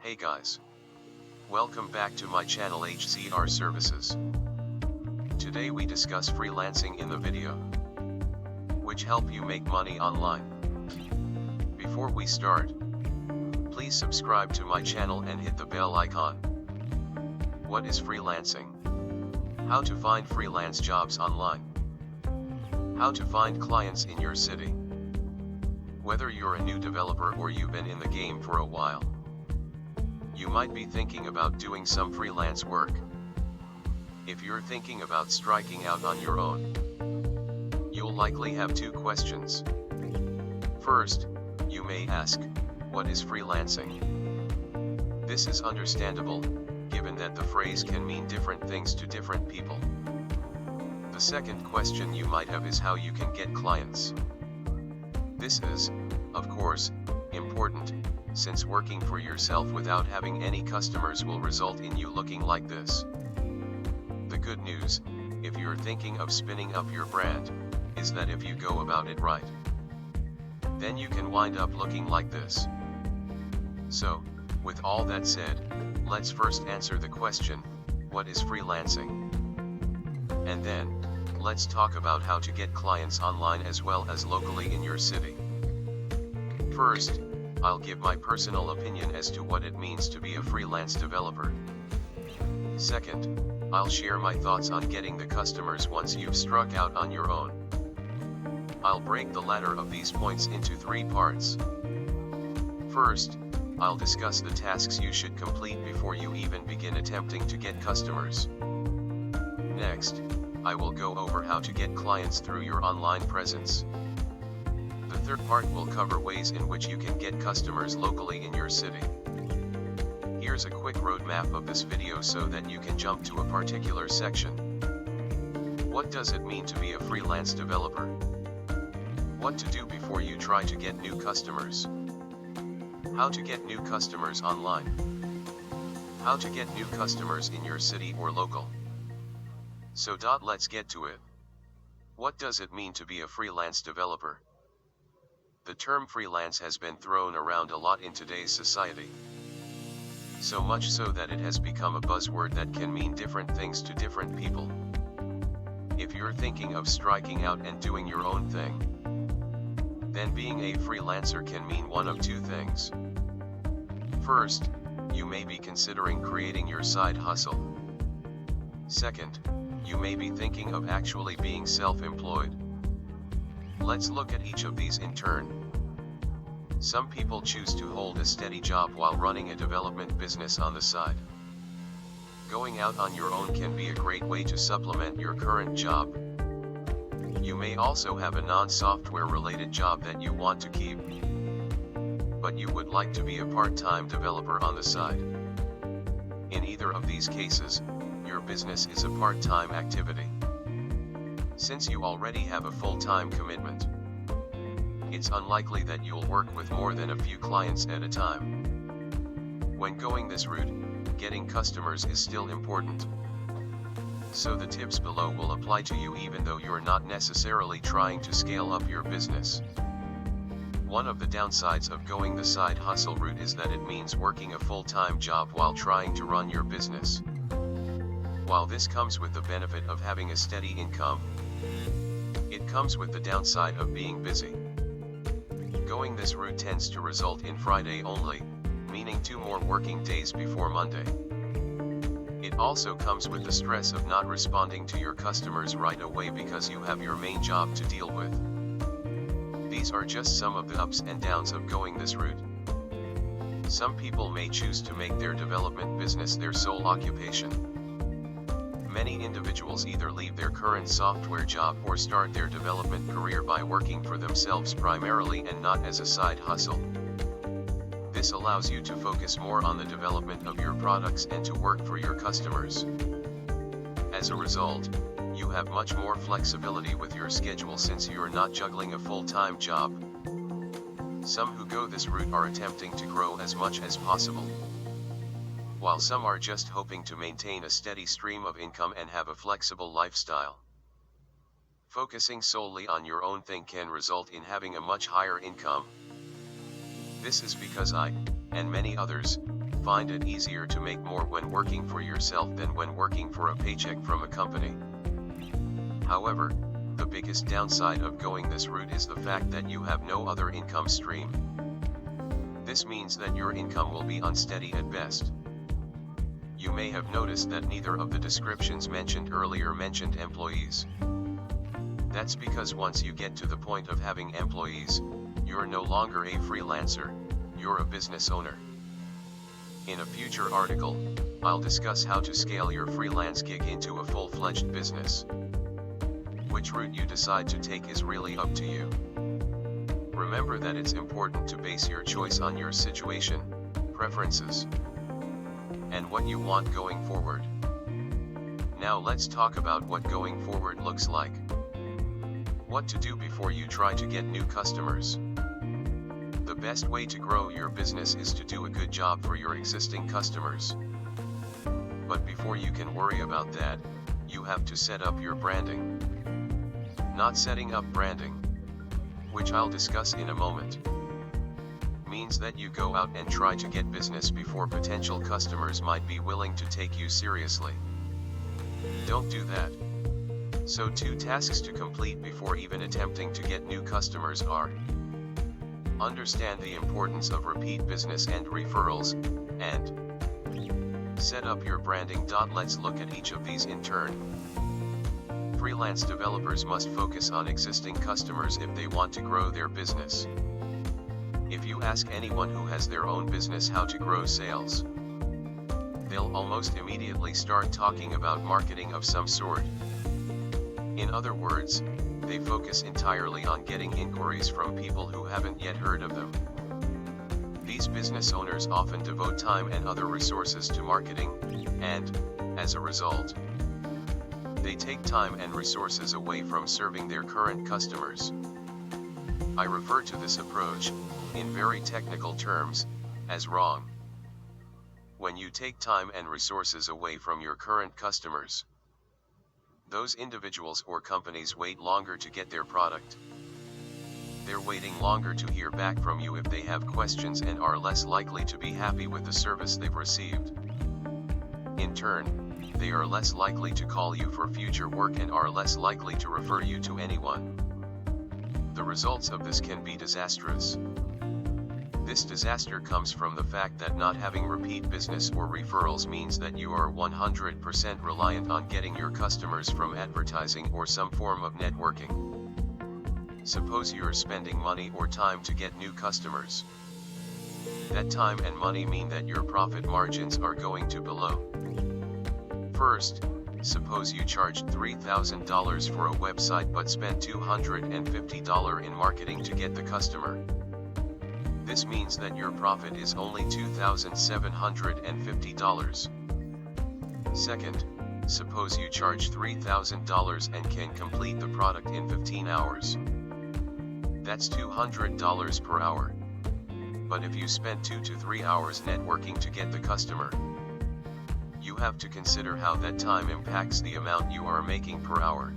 Hey guys, welcome back to my channel HCR Services. Today we discuss freelancing in the video, which help you make money online. Before we start, please subscribe to my channel and hit the bell icon. What is freelancing? How to find freelance jobs online. How to find clients in your city. Whether you're a new developer or you've been in the game for a while, you might be thinking about doing some freelance work. If you're thinking about striking out on your own, you'll likely have two questions. First, you may ask, what is freelancing? This is understandable, given that the phrase can mean different things to different people. The second question you might have is how you can get clients. This is, of course, important, since working for yourself without having any customers will result in you looking like this. The good news, if you're thinking of spinning up your brand, is that if you go about it right, then you can wind up looking like this. So, with all that said, let's first answer the question, what is freelancing? And then, let's talk about how to get clients online as well as locally in your city. First, I'll give my personal opinion as to what it means to be a freelance developer. Second, I'll share my thoughts on getting the customers once you've struck out on your own. I'll break the latter of these points into three parts. First, I'll discuss the tasks you should complete before you even begin attempting to get customers. Next, I will go over how to get clients through your online presence. The third part will cover ways in which you can get customers locally in your city. Here's a quick roadmap of this video so that you can jump to a particular section. What does it mean to be a freelance developer? What to do before you try to get new customers? How to get new customers online? How to get new customers in your city or local? So let's get to it. What does it mean to be a freelance developer? The term freelance has been thrown around a lot in today's society. So much so that it has become a buzzword that can mean different things to different people. If you're thinking of striking out and doing your own thing, then being a freelancer can mean one of two things. First, you may be considering creating your side hustle. Second, you may be thinking of actually being self-employed. Let's look at each of these in turn. Some people choose to hold a steady job while running a development business on the side. Going out on your own can be a great way to supplement your current job. You may also have a non-software related job that you want to keep, but you would like to be a part-time developer on the side. In either of these cases, your business is a part-time activity. Since you already have a full-time commitment, it's unlikely that you'll work with more than a few clients at a time. When going this route, getting customers is still important. So the tips below will apply to you even though you're not necessarily trying to scale up your business. One of the downsides of going the side hustle route is that it means working a full-time job while trying to run your business. While this comes with the benefit of having a steady income, it comes with the downside of being busy. Going this route tends to result in Friday only, meaning 2 more working days before Monday. It also comes with the stress of not responding to your customers right away because you have your main job to deal with. These are just some of the ups and downs of going this route. Some people may choose to make their development business their sole occupation. Many individuals either leave their current software job or start their development career by working for themselves primarily and not as a side hustle. This allows you to focus more on the development of your products and to work for your customers. As a result, you have much more flexibility with your schedule since you're not juggling a full-time job. Some who go this route are attempting to grow as much as possible, while some are just hoping to maintain a steady stream of income and have a flexible lifestyle. Focusing solely on your own thing can result in having a much higher income. This is because I, and many others, find it easier to make more when working for yourself than when working for a paycheck from a company. However, the biggest downside of going this route is the fact that you have no other income stream. This means that your income will be unsteady at best. You may have noticed that neither of the descriptions mentioned earlier mentioned employees. That's because once you get to the point of having employees, you're no longer a freelancer, you're a business owner. In a future article, I'll discuss how to scale your freelance gig into a full-fledged business. Which route you decide to take is really up to you. Remember that it's important to base your choice on your situation, preferences, and what you want going forward. Now let's talk about what going forward looks like. What to do before you try to get new customers. The best way to grow your business is to do a good job for your existing customers. But before you can worry about that, you have to set up your branding. Not setting up branding, which I'll discuss in a moment, means that you go out and try to get business before potential customers might be willing to take you seriously. Don't do that. So 2 tasks to complete before even attempting to get new customers are: understand the importance of repeat business and referrals, and set up your branding. Let's look at each of these in turn. Freelance developers must focus on existing customers if they want to grow their business. If you ask anyone who has their own business how to grow sales, they'll almost immediately start talking about marketing of some sort. In other words, they focus entirely on getting inquiries from people who haven't yet heard of them. These business owners often devote time and other resources to marketing, and, as a result, they take time and resources away from serving their current customers. I refer to this approach, in very technical terms, as wrong. When you take time and resources away from your current customers, those individuals or companies wait longer to get their product. They're waiting longer to hear back from you if they have questions and are less likely to be happy with the service they've received. In turn, they are less likely to call you for future work and are less likely to refer you to anyone. The results of this can be disastrous. This disaster comes from the fact that not having repeat business or referrals means that you are 100% reliant on getting your customers from advertising or some form of networking. Suppose you're spending money or time to get new customers. That time and money mean that your profit margins are going to below. First, suppose you charged $3,000 for a website but spent $250 in marketing to get the customer. This means that your profit is only $2,750. Second, suppose you charge $3,000 and can complete the product in 15 hours. That's $200 per hour. But if you spent 2 to 3 hours networking to get the customer, you have to consider how that time impacts the amount you are making per hour.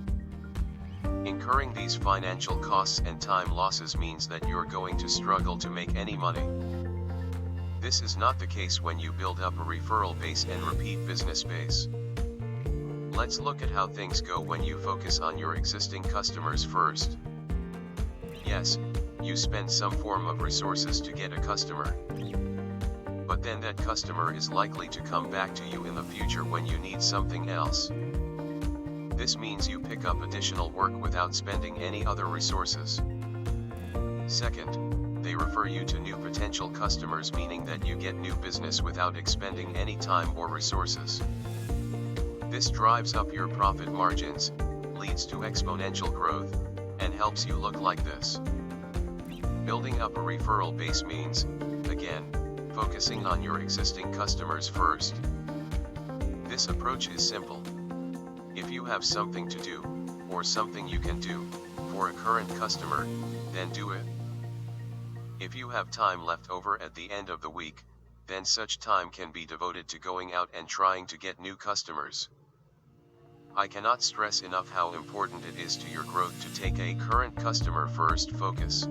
Incurring these financial costs and time losses means that you're going to struggle to make any money. This is not the case when you build up a referral base and repeat business base. Let's look at how things go when you focus on your existing customers first. Yes, you spend some form of resources to get a customer. But then that customer is likely to come back to you in the future when you need something else. This means you pick up additional work without spending any other resources. Second, they refer you to new potential customers, meaning that you get new business without expending any time or resources. This drives up your profit margins, leads to exponential growth, and helps you look like this. Building up a referral base means, again, focusing on your existing customers first. This approach is simple. If you have something to do, or something you can do, for a current customer, then do it. If you have time left over at the end of the week, then such time can be devoted to going out and trying to get new customers. I cannot stress enough how important it is to your growth to take a current customer first focus.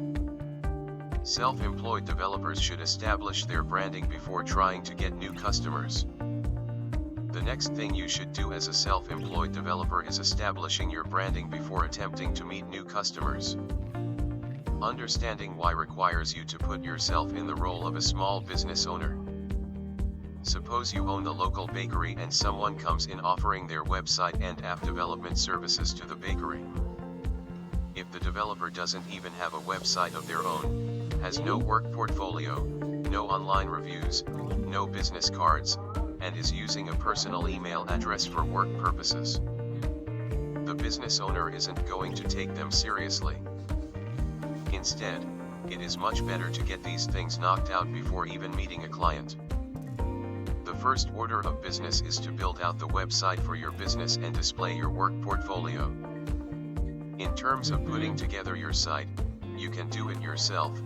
Self-employed developers should establish their branding before trying to get new customers. The next thing you should do as a self-employed developer is establishing your branding before attempting to meet new customers. Understanding why requires you to put yourself in the role of a small business owner. Suppose you own the local bakery and someone comes in offering their website and app development services to the bakery. If the developer doesn't even have a website of their own, has no work portfolio, no online reviews, no business cards, and is using a personal email address for work purposes, the business owner isn't going to take them seriously. Instead, it is much better to get these things knocked out before even meeting a client. The first order of business is to build out the website for your business and display your work portfolio. In terms of putting together your site, you can do it yourself,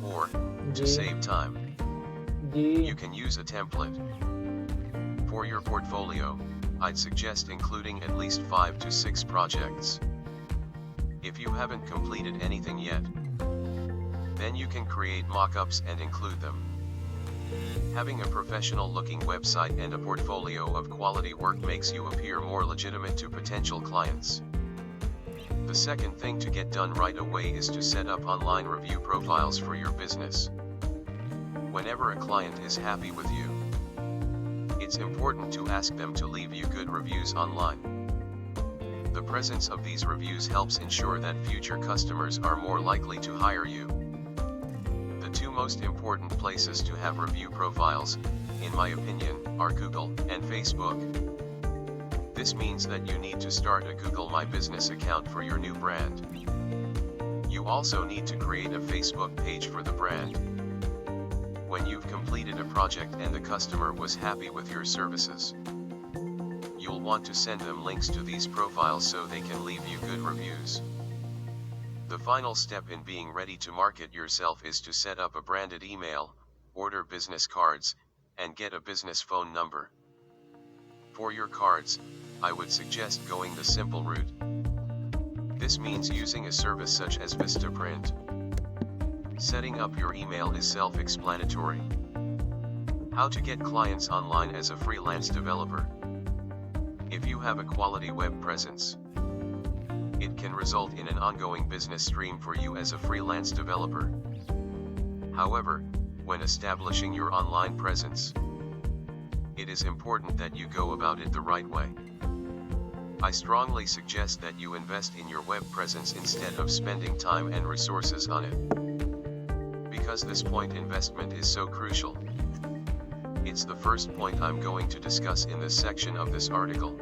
or, to save time, you can use a template. For your portfolio, I'd suggest including at least 5 to 6 projects. If you haven't completed anything yet, then you can create mock-ups and include them. Having a professional-looking website and a portfolio of quality work makes you appear more legitimate to potential clients. The second thing to get done right away is to set up online review profiles for your business. Whenever a client is happy with you, it's important to ask them to leave you good reviews online. The presence of these reviews helps ensure that future customers are more likely to hire you. The two most important places to have review profiles, in my opinion, are Google and Facebook. This means that you need to start a Google My Business account for your new brand. You also need to create a Facebook page for the brand. When you've completed a project and the customer was happy with your services, you'll want to send them links to these profiles so they can leave you good reviews. The final step in being ready to market yourself is to set up a branded email, order business cards, and get a business phone number. For your cards, I would suggest going the simple route. This means using a service such as Vistaprint. Setting up your email is self-explanatory. How to get clients online as a freelance developer. If you have a quality web presence, it can result in an ongoing business stream for you as a freelance developer. However, when establishing your online presence, it is important that you go about it the right way. I strongly suggest that you invest in your web presence instead of spending time and resources on it, because this point investment is so crucial. It's the first point I'm going to discuss in this section of this article.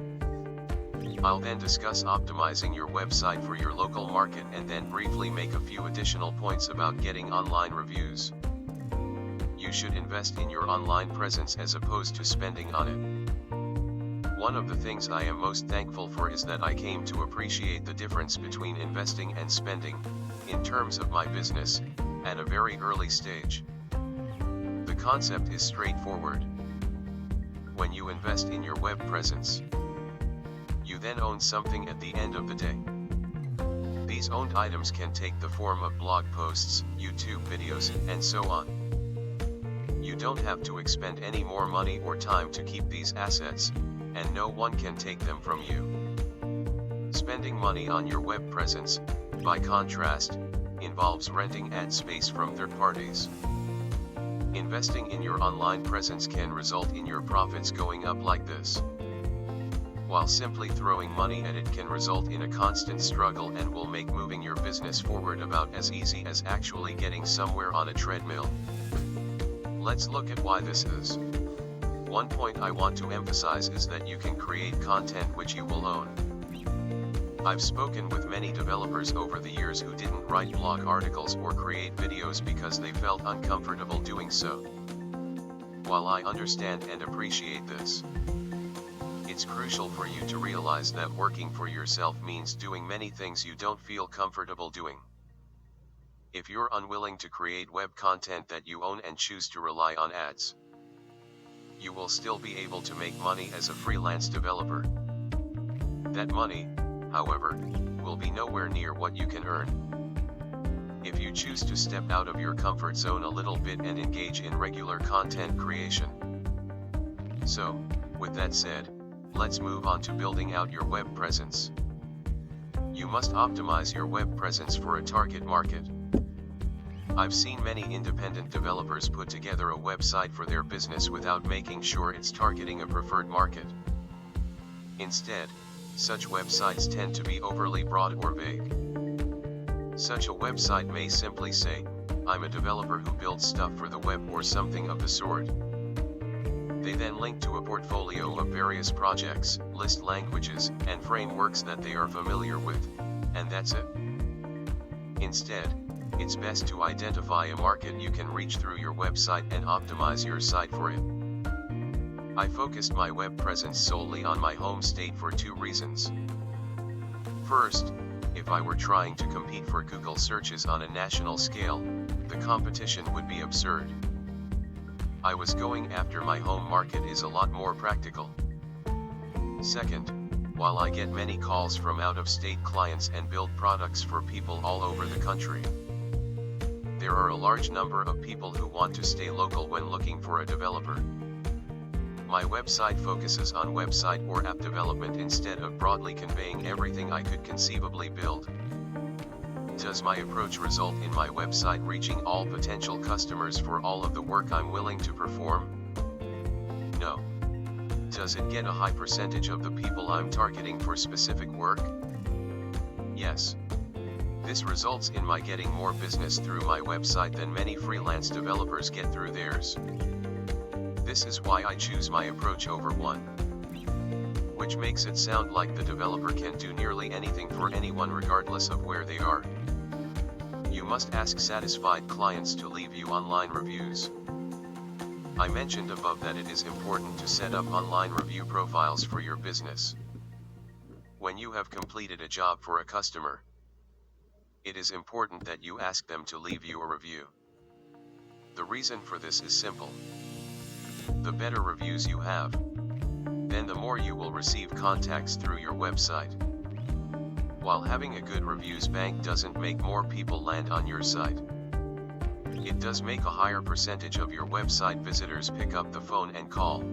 I'll then discuss optimizing your website for your local market and then briefly make a few additional points about getting online reviews. You should invest in your online presence as opposed to spending on it. One of the things I am most thankful for is that I came to appreciate the difference between investing and spending, in terms of my business, at a very early stage. The concept is straightforward. When you invest in your web presence, you then own something at the end of the day. These owned items can take the form of blog posts, YouTube videos, and so on. You don't have to expend any more money or time to keep these assets, and no one can take them from you. Spending money on your web presence, by contrast, involves renting ad space from third parties. Investing in your online presence can result in your profits going up like this, while simply throwing money at it can result in a constant struggle and will make moving your business forward about as easy as actually getting somewhere on a treadmill. Let's look at why this is. One point I want to emphasize is that you can create content which you will own. I've spoken with many developers over the years who didn't write blog articles or create videos because they felt uncomfortable doing so. While I understand and appreciate this, it's crucial for you to realize that working for yourself means doing many things you don't feel comfortable doing. If you're unwilling to create web content that you own and choose to rely on ads, you will still be able to make money as a freelance developer. That money, however, will be nowhere near what you can earn if you choose to step out of your comfort zone a little bit and engage in regular content creation. So, with that said, let's move on to building out your web presence. You must optimize your web presence for a target market. I've seen many independent developers put together a website for their business without making sure it's targeting a preferred market. Instead, such websites tend to be overly broad or vague. Such a website may simply say, "I'm a developer who builds stuff for the web," or something of the sort. They then link to a portfolio of various projects, list languages, and frameworks that they are familiar with, and that's it. Instead, it's best to identify a market you can reach through your website and optimize your site for it. I focused my web presence solely on my home state for two reasons. First, if I were trying to compete for Google searches on a national scale, the competition would be absurd. I was going after my home market is a lot more practical. Second, while I get many calls from out-of-state clients and build products for people all over the country, there are a large number of people who want to stay local when looking for a developer. My website focuses on website or app development instead of broadly conveying everything I could conceivably build. Does my approach result in my website reaching all potential customers for all of the work I'm willing to perform? No. Does it get a high percentage of the people I'm targeting for specific work? Yes. This results in my getting more business through my website than many freelance developers get through theirs. This is why I choose my approach over one. Which makes it sound like the developer can do nearly anything for anyone regardless of where they are. You must ask satisfied clients to leave you online reviews. I mentioned above that it is important to set up online review profiles for your business. When you have completed a job for a customer, it is important that you ask them to leave you a review. The reason for this is simple. The better reviews you have, then the more you will receive contacts through your website. While having a good reviews bank doesn't make more people land on your site, it does make a higher percentage of your website visitors pick up the phone and call.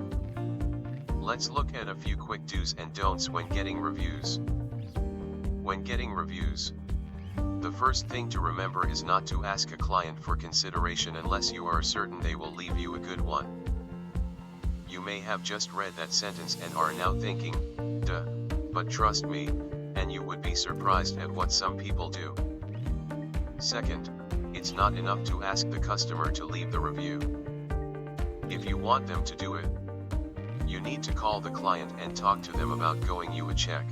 Let's look at a few quick do's and don'ts when getting reviews. When getting reviews, the first thing to remember is not to ask a client for consideration unless you are certain they will leave you a good one. You may have just read that sentence and are now thinking, "Duh, but trust me," and you would be surprised at what some people do. Second, it's not enough to ask the customer to leave the review. If you want them to do it, you need to call the client and talk to them about going you a check.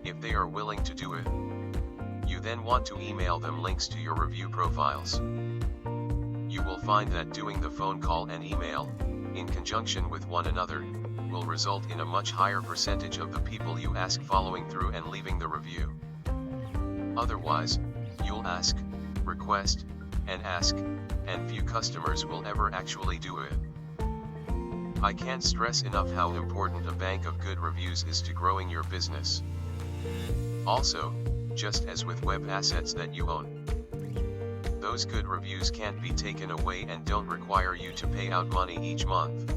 If they are willing to do it, you then want to email them links to your review profiles. You will find that doing the phone call and email, in conjunction with one another, will result in a much higher percentage of the people you ask following through and leaving the review. Otherwise, you'll ask, request, and ask, and few customers will ever actually do it. I can't stress enough how important a bank of good reviews is to growing your business. Also, just as with web assets that you own, those good reviews can't be taken away and don't require you to pay out money each month.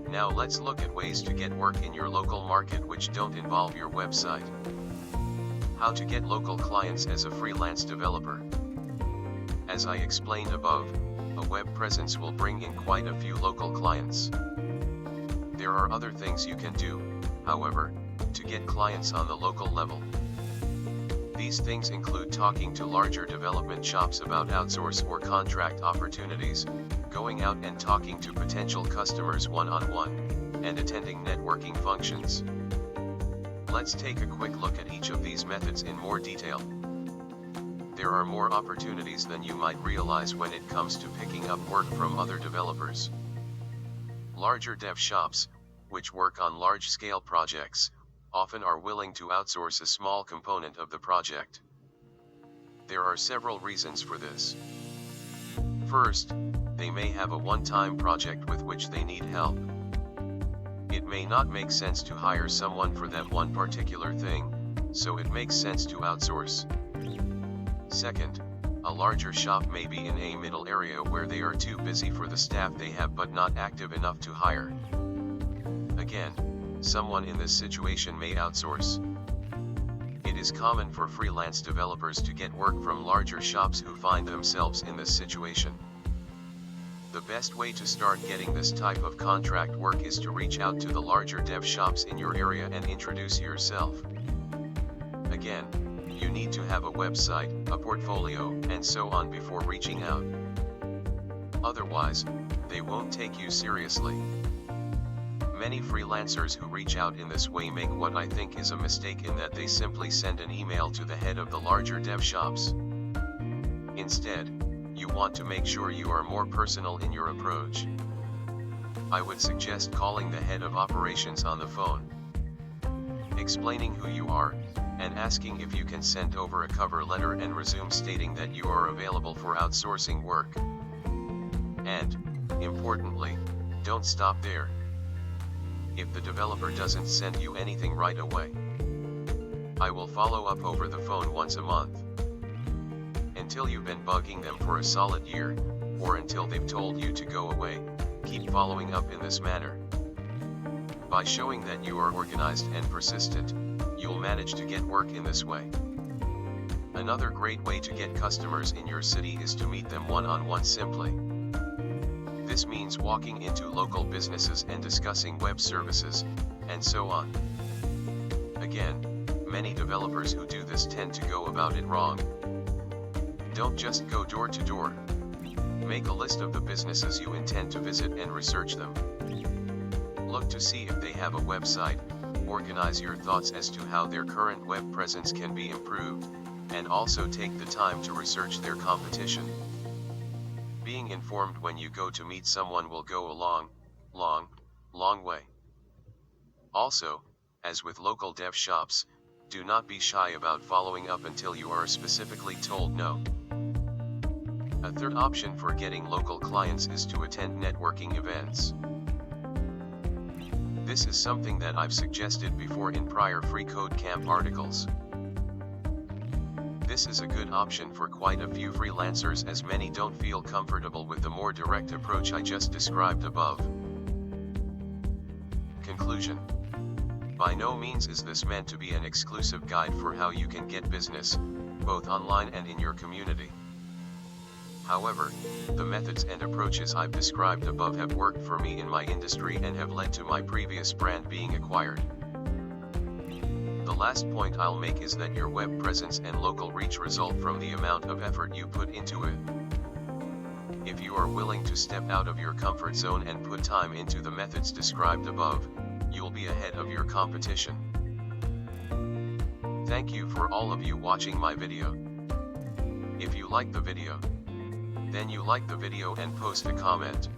Now let's look at ways to get work in your local market which don't involve your website. How to get local clients as a freelance developer. As I explained above, a web presence will bring in quite a few local clients. There are other things you can do, however, to get clients on the local level. These things include talking to larger development shops about outsource or contract opportunities, going out and talking to potential customers one-on-one, and attending networking functions. Let's take a quick look at each of these methods in more detail. There are more opportunities than you might realize when it comes to picking up work from other developers. Larger dev shops, which work on large-scale projects, often are willing to outsource a small component of the project. There are several reasons for this. First, they may have a one-time project with which they need help. It may not make sense to hire someone for that one particular thing, so it makes sense to outsource. Second, a larger shop may be in a middle area where they are too busy for the staff they have but not active enough to hire. Again, someone in this situation may outsource. It is common for freelance developers to get work from larger shops who find themselves in this situation. The best way to start getting this type of contract work is to reach out to the larger dev shops in your area and introduce yourself. Again, you need to have a website, a portfolio, and so on before reaching out. Otherwise, they won't take you seriously. Many freelancers who reach out in this way make what I think is a mistake in that they simply send an email to the head of the larger dev shops. Instead, you want to make sure you are more personal in your approach. I would suggest calling the head of operations on the phone, explaining who you are, and asking if you can send over a cover letter and resume stating that you are available for outsourcing work. And, importantly, don't stop there. If the developer doesn't send you anything right away, I will follow up over the phone once a month. Until you've been bugging them for a solid year, or until they've told you to go away, keep following up in this manner. By showing that you are organized and persistent, you'll manage to get work in this way. Another great way to get customers in your city is to meet them one-on-one simply. This means walking into local businesses and discussing web services, and so on. Again, many developers who do this tend to go about it wrong. Don't just go door to door. Make a list of the businesses you intend to visit and research them. Look to see if they have a website, organize your thoughts as to how their current web presence can be improved, and also take the time to research their competition. Being informed when you go to meet someone will go a long way. Also, as with local dev shops, do not be shy about following up until you are specifically told no. A third option for getting local clients is to attend networking events. This is something that I've suggested before in prior Free Code Camp articles. This is a good option for quite a few freelancers as many don't feel comfortable with the more direct approach I just described above. Conclusion. By no means is this meant to be an exclusive guide for how you can get business, both online and in your community. However, the methods and approaches I've described above have worked for me in my industry and have led to my previous brand being acquired. The last point I'll make is that your web presence and local reach result from the amount of effort you put into it. If you are willing to step out of your comfort zone and put time into the methods described above, you'll be ahead of your competition. Thank you for all of you watching my video. If you like the video, then you like the video and post a comment.